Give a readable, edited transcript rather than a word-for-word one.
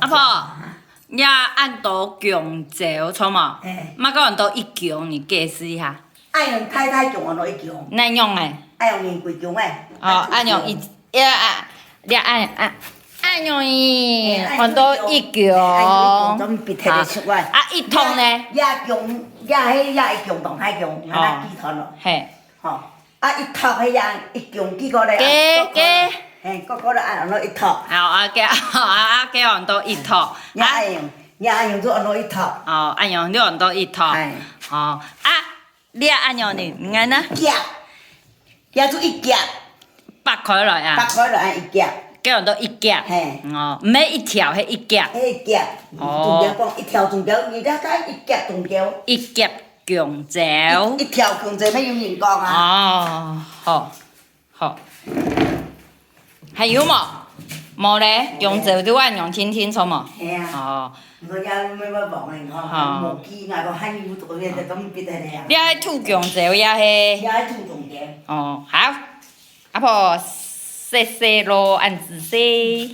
阿婆，你按到强者错嘛？马个按到一强，你解释一下。爱用太太强按到一强。那用诶？爱用年贵强诶。哦，按用一，你按用伊按到一强。怎鼻涕就出来？啊，一通呢？也强，也会强同太强，安尼记团咯。嘿。吼，啊一托迄样一强，结果咧。加。嘿，个咧按到一托。好啊，加按到一托。也爱用做按到一托。哦，按用你按到一托。哦，你按用你安呢？夹做一夹。8块来啊。8块来按一夹。加按到一夹。嘿。哦，唔係一條，係一夾。迄一夾。中條講一條中條，而家睇一夾中條。一夾強條。一條強條咩用人講啊？哦，好，好。還有冇？冇咧，用條都按用聽聽錯冇？係啊。哦。我也咩乜忙嚟講，冇機嗌個閪要做嘢就咁別嚟啊。你係吐強條也係？也係吐中條。哦，好。阿婆，謝謝咯，按子謝。